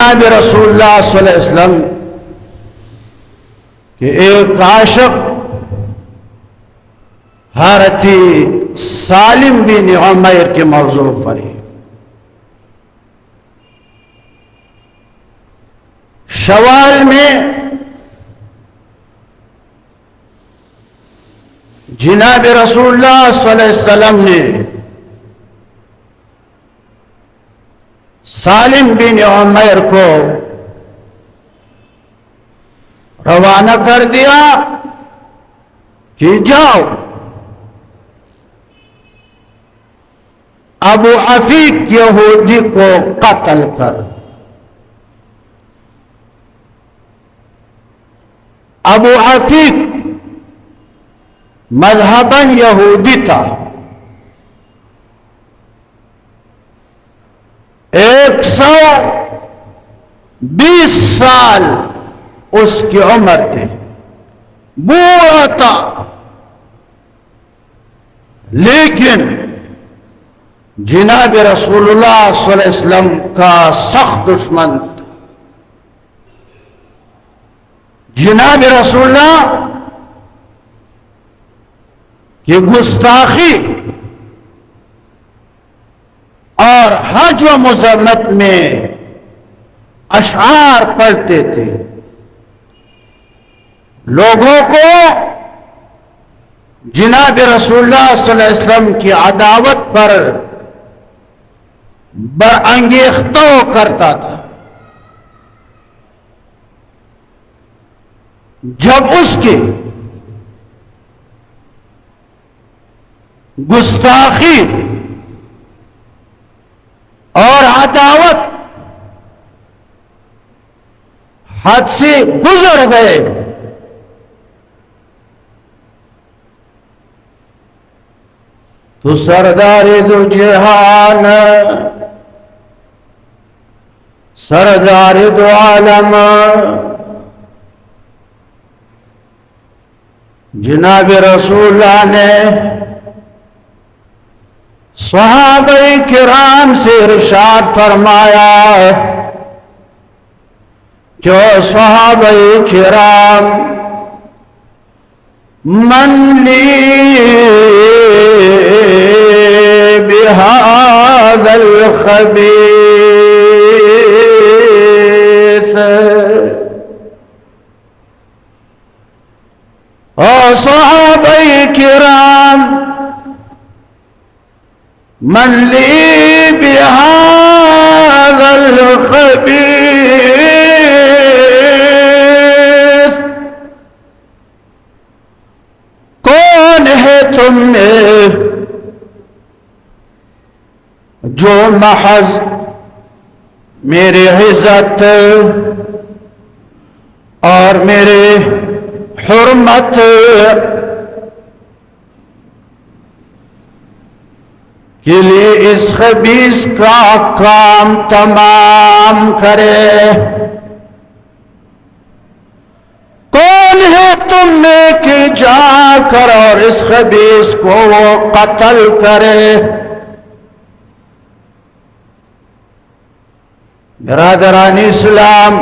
جناب رسول اللہ صلی اللہ علیہ وسلم کہ ایک عاشق حضرت سالم بن عمیر کے موضوع پر شوال میں جناب رسول اللہ صلی اللہ علیہ وسلم نے سالم بن عمیر کو روانہ کر دیا کہ جاؤ ابو عفیق یہودی کو قتل کر۔ ابو عفیق مذہباً یہودی تھا، 120 سال اس کی عمر تھی، بوڑھا تھا، لیکن جناب رسول اللہ صلی اللہ علیہ وسلم کا سخت دشمن تھا۔ جناب رسول اللہ کی گستاخی اور حج و مذمت میں اشعار پڑھتے تھے، لوگوں کو جناب رسول اللہ صلی اللہ علیہ وسلم کی عداوت پر برانگیختہ کرتا تھا۔ جب اس کی گستاخی اور عداوت حد سے گزر گئے تو سردار دو جہان، سردار دو عالم جناب رسول اللہ نے صحابہ کرام سے ارشاد فرمایا جو صحابہ کرام من لی بهذا الخبيث، او صحابہ کرام من لی بهذا الخبيث، کون ہے تم میں جو محض میرے عزت اور میرے حرمت کے لیے اس خبیث کا کام تمام کرے؟ کون ہے تم میں کہ جا کر اور اس خبیث کو وہ قتل کرے؟ برادران اسلام،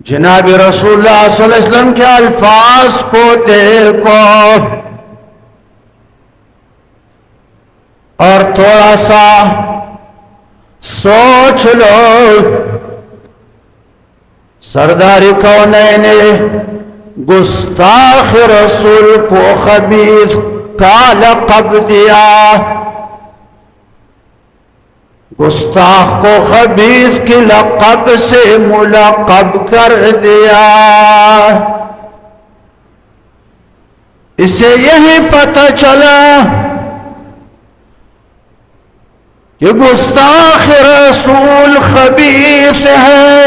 جناب رسول اللہ صلی اللہ علیہ وسلم کے الفاظ کو دیکھو اور تھوڑا سا سوچ لو۔ سردار کونین نے گستاخ رسول کو خبیث کا لقب دیا، گستاخ کو خبیث کے لقب سے ملقب کر دیا۔ اسے یہی پتہ چلا کہ گستاخ رسول خبیث ہے،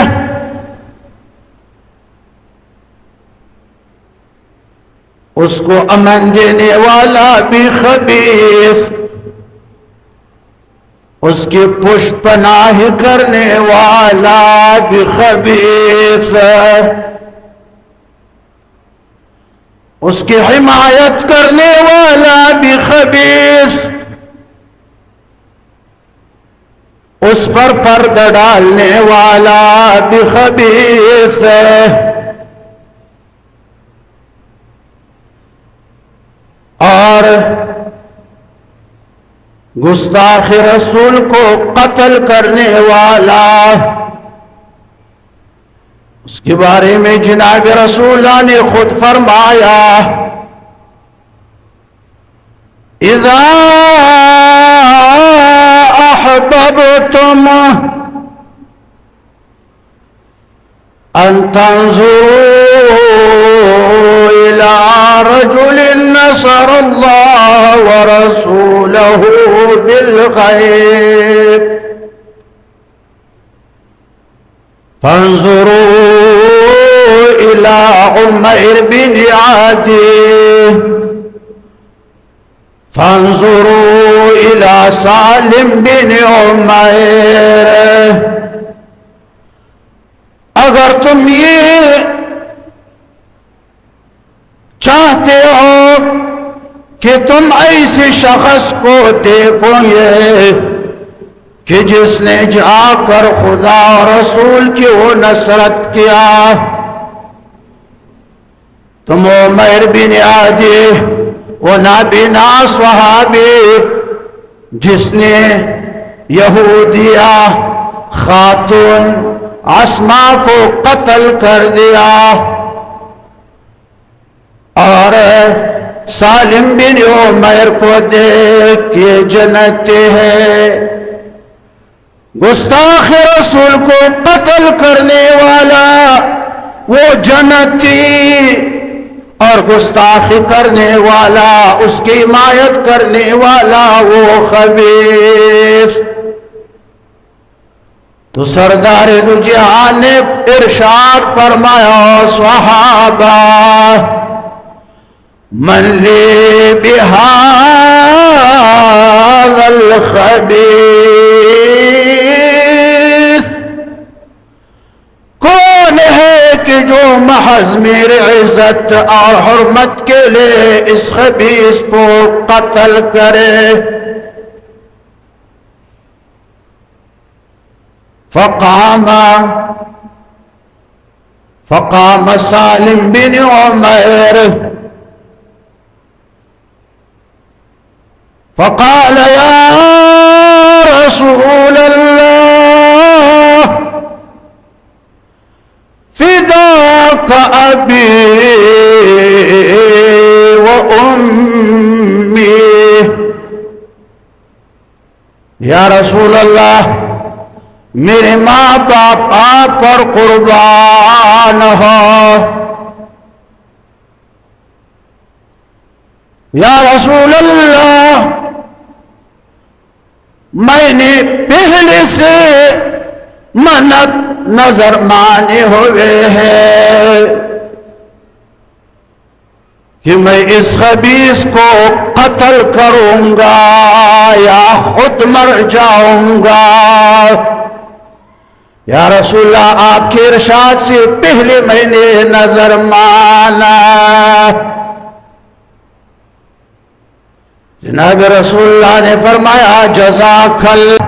اس کو امن دینے والا بھی خبیث، اس کی پشت پناہ کرنے والا بھی خبیث، اس کی حمایت کرنے والا بھی خبیث۔ اس پر پردہ ڈالنے والا بھی خبیث ہے، اور گستاخ رسول کو قتل کرنے والا، اس کے بارے میں جناب رسول اللہ نے خود فرمایا اذا احببتم ان تنظروا الى رجل نصر الله ورسوله بالغيب فانظروا الى عمير بن عدي فانظروا الى سالم بن عمیر، اگر تم یہ چاہتے ہو کہ تم ایسے شخص کو دیکھو گے کہ جس نے جا کر خدا اور رسول کی وہ نصرت کیا، تم عمیر بن عدی وہ نابینا صحابی جس نے یہودیہ خاتون اسما کو قتل کر دیا، اور سالم بن عمیر کو دیکھ کے جنتی ہے، گستاخ رسول کو قتل کرنے والا وہ جنتی، اور گستاخی کرنے والا، اس کی حمایت کرنے والا وہ خبیث۔ تو سردار دو جہان نے ارشاد فرمایا صحابہ من لی بہذا الخبیث، کون ہے کہ جو محض میرے عزت اور حرمت کے لیے اس خبیث کو قتل کرے؟ فقام سالم بن عمیر فقال یا رسول اللہ فداک ابی و امی، یا رسول اللہ میرے ماں باپ آپ پر قربان ہو، یا رسول اللہ میں نے پہلے سے منت نظر مانے ہوئے ہیں کہ میں اس خبیث کو قتل کروں گا یا خود مر جاؤں گا، یا رسول اللہ آپ کے ارشاد سے پہلے میں نے نظر مانا۔ جناب رسول اللہ نے فرمایا جزاک اللہ